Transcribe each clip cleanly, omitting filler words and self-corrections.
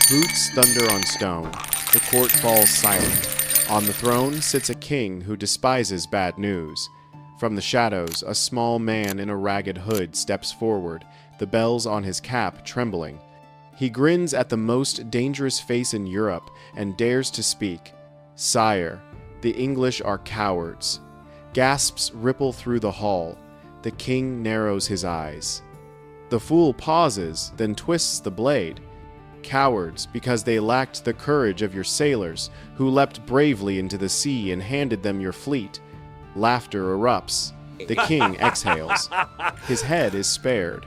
Boots thunder on stone. The court falls silent. On the throne sits a king who despises bad news. From the shadows, a small man in a ragged hood steps forward, the bells on his cap trembling. He grins at the most dangerous face in Europe and dares to speak. "Sire, the English are cowards." Gasps ripple through the hall. The king narrows his eyes. The fool pauses, then twists the blade. "Cowards, because they lacked the courage of your sailors, who leapt bravely into the sea and handed them your fleet." Laughter erupts. The king exhales. His head is spared.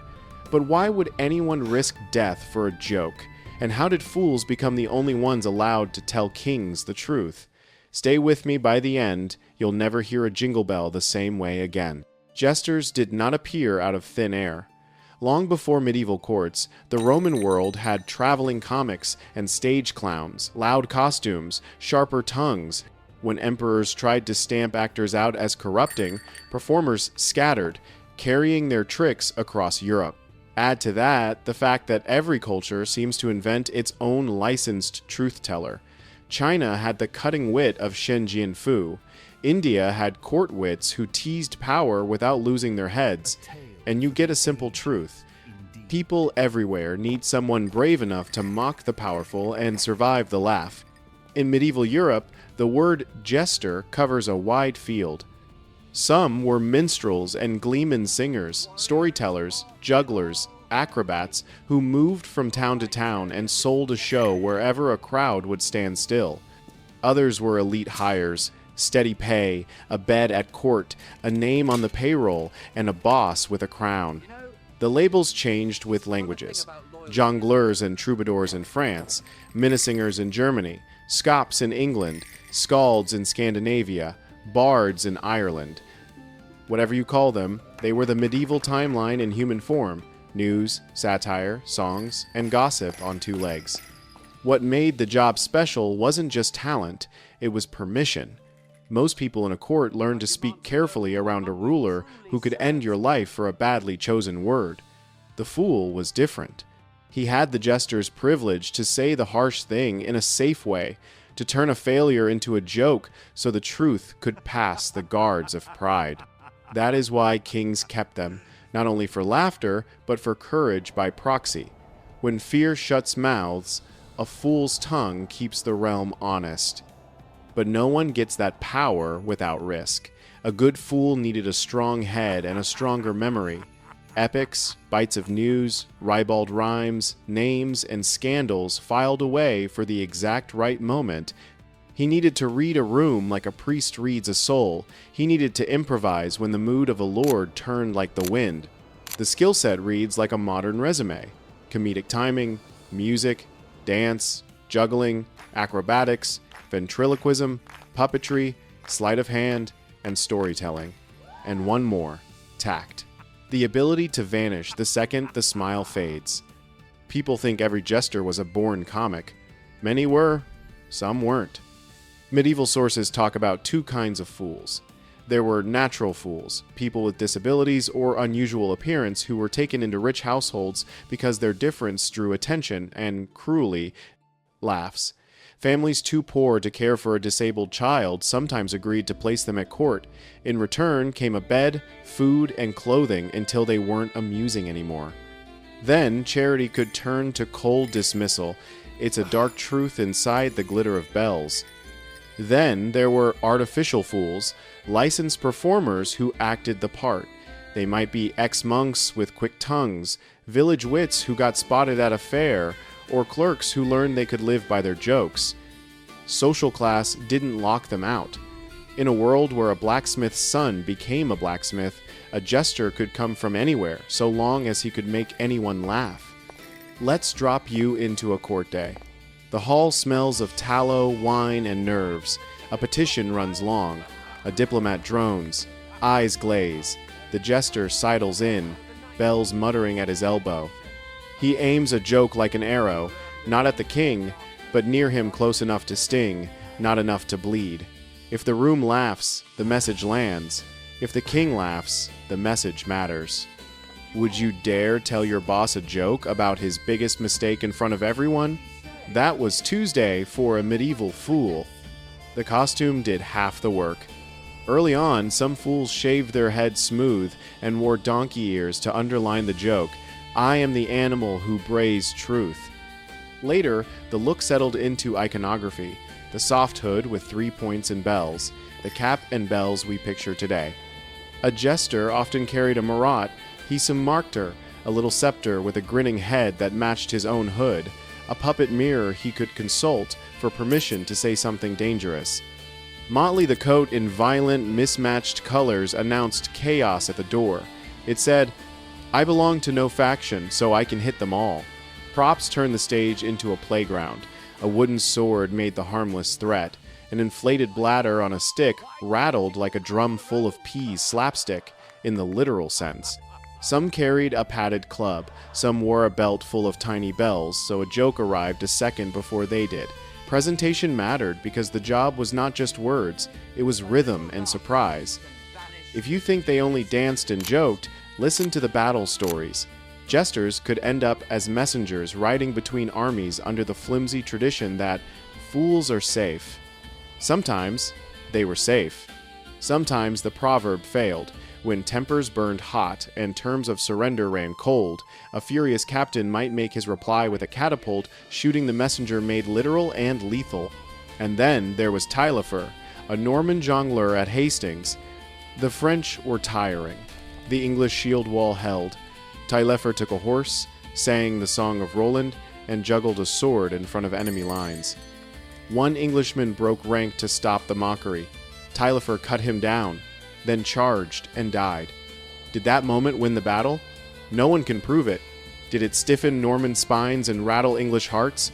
But why would anyone risk death for a joke? And how did fools become the only ones allowed to tell kings the truth? Stay with me by the end. You'll never hear a jingle bell the same way again. Jesters did not appear out of thin air. Long before medieval courts, the Roman world had traveling comics and stage clowns, loud costumes, sharper tongues. When emperors tried to stamp actors out as corrupting, performers scattered, carrying their tricks across Europe. Add to that the fact that every culture seems to invent its own licensed truth-teller. China had the cutting wit of Shen Jianfu. India had court wits who teased power without losing their heads. And you get a simple truth. People everywhere need someone brave enough to mock the powerful and survive the laugh. In medieval Europe, the word jester covers a wide field. Some were minstrels and gleeman singers, storytellers, jugglers, acrobats who moved from town to town and sold a show wherever a crowd would stand still. Others were elite hires, steady pay, a bed at court, a name on the payroll, and a boss with a crown. The labels changed with languages. Jongleurs and troubadours in France, minnesingers in Germany, Scops in England, Skalds in Scandinavia, bards in Ireland. Whatever you call them, they were the medieval timeline in human form: news, satire, songs, and gossip on two legs. What made the job special wasn't just talent, it was permission. Most people in a court learned to speak carefully around a ruler who could end your life for a badly chosen word. The fool was different. He had the jester's privilege to say the harsh thing in a safe way, to turn a failure into a joke so the truth could pass the guards of pride. That is why kings kept them, not only for laughter, but for courage by proxy. When fear shuts mouths, a fool's tongue keeps the realm honest. But no one gets that power without risk. A good fool needed a strong head and a stronger memory. Epics, bites of news, ribald rhymes, names, and scandals filed away for the exact right moment. He needed to read a room like a priest reads a soul. He needed to improvise when the mood of a lord turned like the wind. The skill set reads like a modern resume. Comedic timing, music, dance, juggling, acrobatics, ventriloquism, puppetry, sleight of hand, and storytelling. And one more: tact. The ability to vanish the second the smile fades. People think every jester was a born comic. Many were, some weren't. Medieval sources talk about two kinds of fools. There were natural fools, people with disabilities or unusual appearance who were taken into rich households because their difference drew attention and, cruelly, laughs. Families too poor to care for a disabled child sometimes agreed to place them at court. In return came a bed, food, and clothing until they weren't amusing anymore. Then charity could turn to cold dismissal. It's a dark truth inside the glitter of bells. Then there were artificial fools, licensed performers who acted the part. They might be ex-monks with quick tongues, village wits who got spotted at a fair, or clerks who learned they could live by their jokes. Social class didn't lock them out. In a world where a blacksmith's son became a blacksmith, a jester could come from anywhere, so long as he could make anyone laugh. Let's drop you into a court day. The hall smells of tallow, wine, and nerves. A petition runs long. A diplomat drones. Eyes glaze. The jester sidles in, bells muttering at his elbow. He aims a joke like an arrow, not at the king, but near him close enough to sting, not enough to bleed. If the room laughs, the message lands. If the king laughs, the message matters. Would you dare tell your boss a joke about his biggest mistake in front of everyone? That was Tuesday for a medieval fool. The costume did half the work. Early on, some fools shaved their heads smooth and wore donkey ears to underline the joke, "I am the animal who brays truth." Later, the look settled into iconography, the soft hood with 3 points and bells, the cap and bells we picture today. A jester often carried a marotte, markter, a little scepter with a grinning head that matched his own hood, a puppet mirror he could consult for permission to say something dangerous. Motley the coat in violent, mismatched colors announced chaos at the door. It said, "I belong to no faction, so I can hit them all." Props turned the stage into a playground. A wooden sword made the harmless threat. An inflated bladder on a stick rattled like a drum full of peas slapstick, in the literal sense. Some carried a padded club, some wore a belt full of tiny bells, so a joke arrived a second before they did. Presentation mattered because the job was not just words, it was rhythm and surprise. If you think they only danced and joked, listen to the battle stories. Jesters could end up as messengers riding between armies under the flimsy tradition that fools are safe. Sometimes they were safe. Sometimes the proverb failed. When tempers burned hot and terms of surrender ran cold, a furious captain might make his reply with a catapult, shooting the messenger made literal and lethal. And then there was Taillefer, a Norman jongleur at Hastings. The French were tiring. The English shield wall held. Taillefer took a horse, sang the Song of Roland, and juggled a sword in front of enemy lines. One Englishman broke rank to stop the mockery. Taillefer cut him down, then charged and died. Did that moment win the battle? No one can prove it. Did it stiffen Norman spines and rattle English hearts?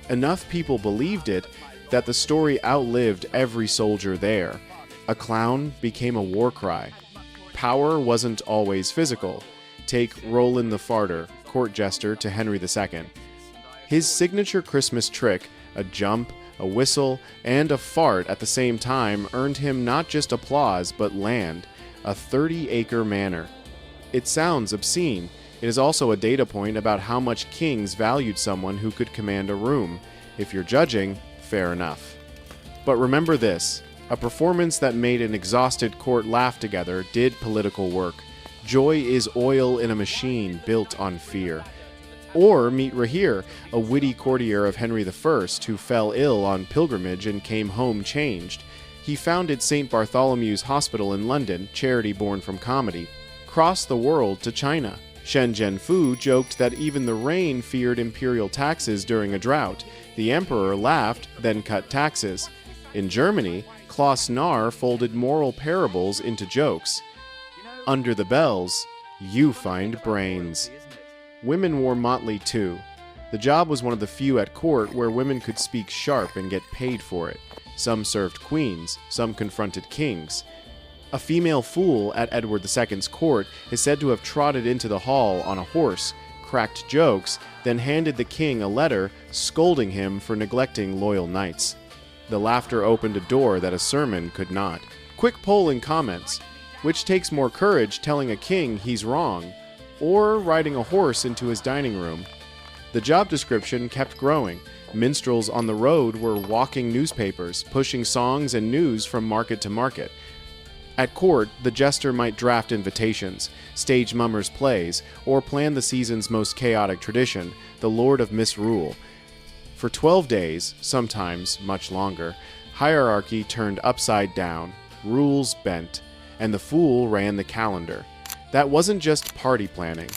Enough people believed it that the story outlived every soldier there. A clown became a war cry. Power wasn't always physical. Take Roland the Farter, court jester to Henry II. His signature Christmas trick, a jump, a whistle, and a fart at the same time, earned him not just applause but land, a 30-acre manor. It sounds obscene. It is also a data point about how much kings valued someone who could command a room. If you're judging, fair enough. But remember this, a performance that made an exhausted court laugh together did political work. Joy is oil in a machine built on fear. Or meet Rahir, a witty courtier of Henry I who fell ill on pilgrimage and came home changed. He founded St. Bartholomew's Hospital in London, charity born from comedy, crossed the world to China. Shen Zhenfu joked that even the rain feared imperial taxes during a drought. The emperor laughed, then cut taxes. In Germany, Klaus Narr folded moral parables into jokes. Under the bells, you find brains. Women wore motley too. The job was one of the few at court where women could speak sharp and get paid for it. Some served queens, some confronted kings. A female fool at Edward II's court is said to have trotted into the hall on a horse, cracked jokes, then handed the king a letter scolding him for neglecting loyal knights. The laughter opened a door that a sermon could not. Quick poll in comments. Which takes more courage, telling a king he's wrong, or riding a horse into his dining room? The job description kept growing. Minstrels on the road were walking newspapers, pushing songs and news from market to market. At court, the jester might draft invitations, stage mummers' plays, or plan the season's most chaotic tradition, the Lord of Misrule. For 12 days, sometimes much longer, hierarchy turned upside down, rules bent, and the fool ran the calendar. That wasn't just party planning.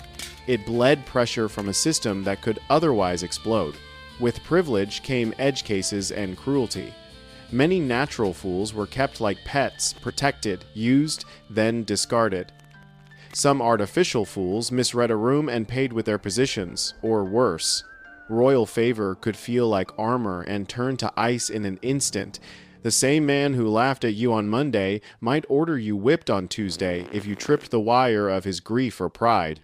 It bled pressure from a system that could otherwise explode. With privilege came edge cases and cruelty. Many natural fools were kept like pets, protected, used, then discarded. Some artificial fools misread a room and paid with their positions, or worse. Royal favor could feel like armor and turn to ice in an instant. The same man who laughed at you on Monday might order you whipped on Tuesday if you tripped the wire of his grief or pride.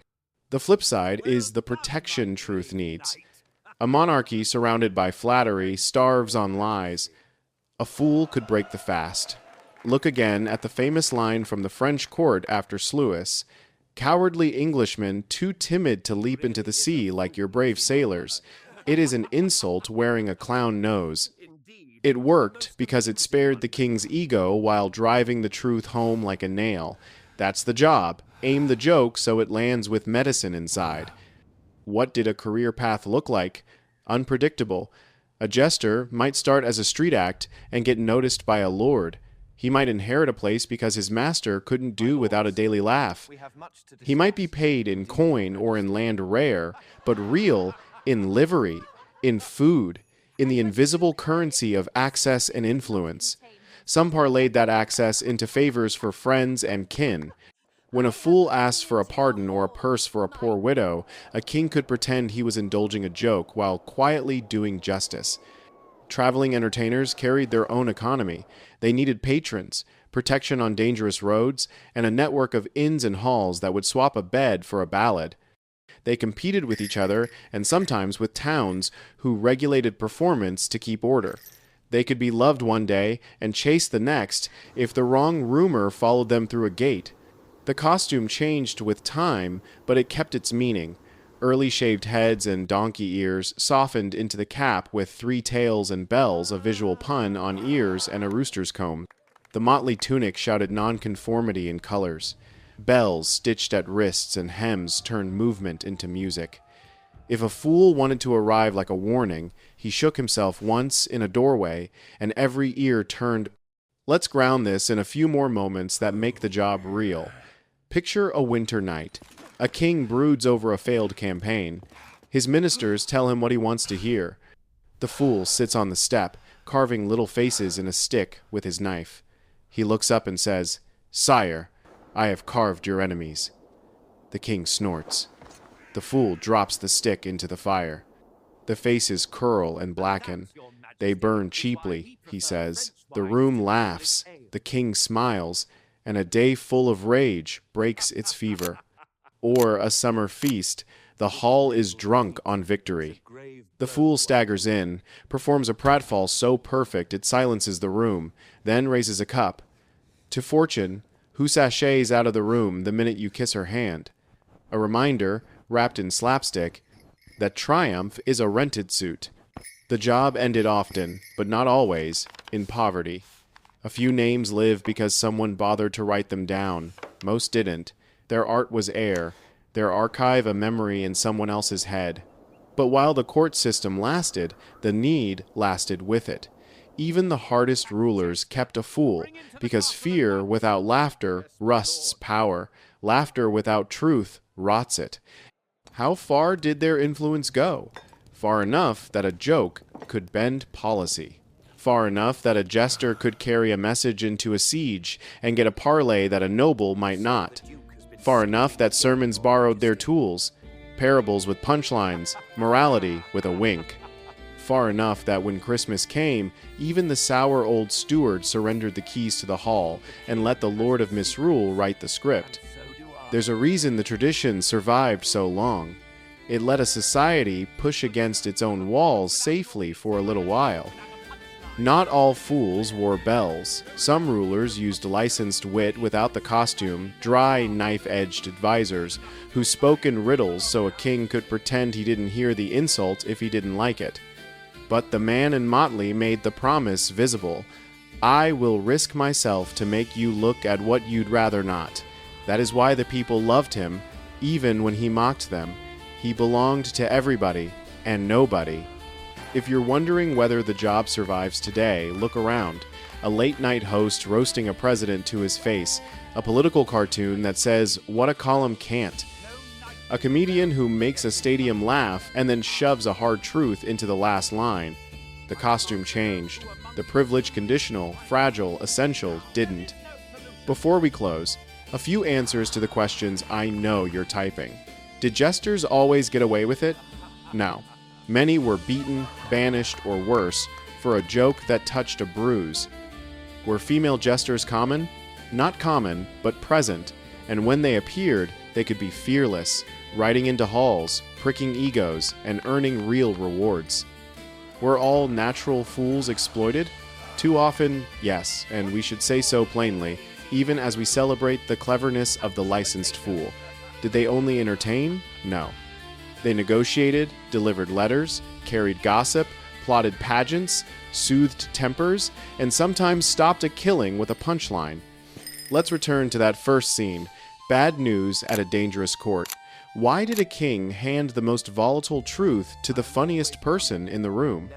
The flip side is the protection truth needs. A monarchy surrounded by flattery starves on lies. A fool could break the fast. Look again at the famous line from the French court after Sluis. Cowardly Englishmen, too timid to leap into the sea like your brave sailors. It is an insult wearing a clown nose. It worked because it spared the king's ego while driving the truth home like a nail. That's the job. Aim the joke so it lands with medicine inside. What did a career path look like? Unpredictable. A jester might start as a street act and get noticed by a lord. He might inherit a place because his master couldn't do without a daily laugh. He might be paid in coin or in land rare, but real in livery, in food, in the invisible currency of access and influence. Some parlayed that access into favors for friends and kin. When a fool asked for a pardon or a purse for a poor widow, a king could pretend he was indulging a joke while quietly doing justice. Traveling entertainers carried their own economy. They needed patrons, protection on dangerous roads, and a network of inns and halls that would swap a bed for a ballad. They competed with each other and sometimes with towns who regulated performance to keep order. They could be loved one day and chased the next if the wrong rumor followed them through a gate. The costume changed with time, but it kept its meaning. Early shaved heads and donkey ears softened into the cap with 3 tails and bells, a visual pun on ears and a rooster's comb. The motley tunic shouted nonconformity in colors. Bells stitched at wrists and hems turned movement into music. If a fool wanted to arrive like a warning, he shook himself once in a doorway, and every ear turned. Let's ground this in a few more moments that make the job real. Picture a winter night. A king broods over a failed campaign. His ministers tell him what he wants to hear. The fool sits on the step, carving little faces in a stick with his knife. He looks up and says, "Sire, I have carved your enemies." The king snorts. The fool drops the stick into the fire. The faces curl and blacken. They burn cheaply, he says. The room laughs. The king smiles. And a day full of rage breaks its fever. Or a summer feast, the hall is drunk on victory. The fool staggers in, performs a pratfall so perfect it silences the room, then raises a cup. To Fortune, who sachets out of the room the minute you kiss her hand. A reminder, wrapped in slapstick, that triumph is a rented suit. The job ended often, but not always, in poverty. A few names live because someone bothered to write them down. Most didn't. Their art was air, their archive a memory in someone else's head. But while the court system lasted, the need lasted with it. Even the hardest rulers kept a fool, because fear without laughter rusts power. Laughter without truth rots it. How far did their influence go? Far enough that a joke could bend policy. Far enough that a jester could carry a message into a siege and get a parley that a noble might not. Far enough that sermons borrowed their tools, parables with punchlines, morality with a wink. Far enough that when Christmas came, even the sour old steward surrendered the keys to the hall and let the Lord of Misrule write the script. There's a reason the tradition survived so long. It let a society push against its own walls safely for a little while. Not all fools wore bells. Some rulers used licensed wit without the costume, dry, knife-edged advisors who spoke in riddles so a king could pretend he didn't hear the insult if he didn't like it. But the man in motley made the promise visible. I will risk myself to make you look at what you'd rather not. That is why the people loved him, even when he mocked them. He belonged to everybody and nobody. If you're wondering whether the job survives today, look around. A late-night host roasting a president to his face, a political cartoon that says, "What a column can't." A comedian who makes a stadium laugh and then shoves a hard truth into the last line. The costume changed. The privilege conditional, fragile, essential didn't. Before we close, a few answers to the questions I know you're typing. Did jesters always get away with it? No. Many were beaten, banished, or worse, for a joke that touched a bruise. Were female jesters common? Not common, but present, and when they appeared, they could be fearless, riding into halls, pricking egos, and earning real rewards. Were all natural fools exploited? Too often, yes, and we should say so plainly, even as we celebrate the cleverness of the licensed fool. Did they only entertain? No. They negotiated, delivered letters, carried gossip, plotted pageants, soothed tempers, and sometimes stopped a killing with a punchline. Let's return to that first scene, bad news at a dangerous court. Why did a king hand the most volatile truth to the funniest person in the room?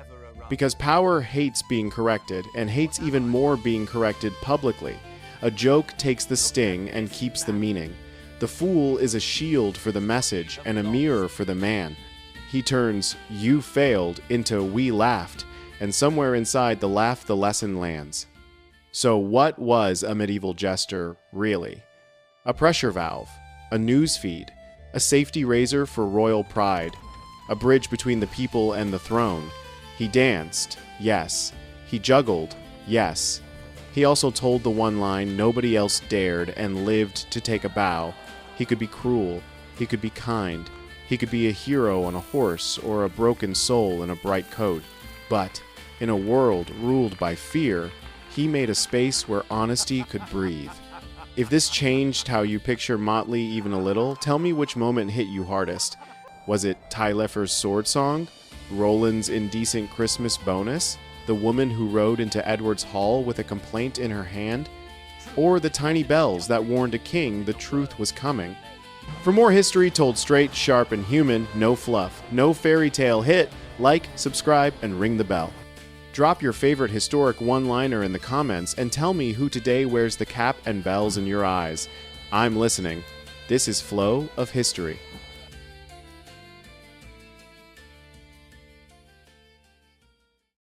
Because power hates being corrected, and hates even more being corrected publicly. A joke takes the sting and keeps the meaning. The fool is a shield for the message and a mirror for the man. He turns "you failed" into "we laughed," and somewhere inside the laugh the lesson lands. So what was a medieval jester, really? A pressure valve, a news feed, a safety razor for royal pride, a bridge between the people and the throne. He danced, yes. He juggled, yes. He also told the one line nobody else dared and lived to take a bow. He could be cruel, he could be kind, he could be a hero on a horse or a broken soul in a bright coat. But in a world ruled by fear, he made a space where honesty could breathe. If this changed how you picture Motley even a little, tell me which moment hit you hardest. Was it Ty Leffer's sword song? Roland's indecent Christmas bonus? The woman who rode into Edward's hall with a complaint in her hand? Or the tiny bells that warned a king the truth was coming? For more history told straight, sharp, and human, no fluff, no fairy tale, hit like, subscribe, and ring the bell. Drop your favorite historic one-liner in the comments and tell me who today wears the cap and bells in your eyes. I'm listening. This is Flow of History.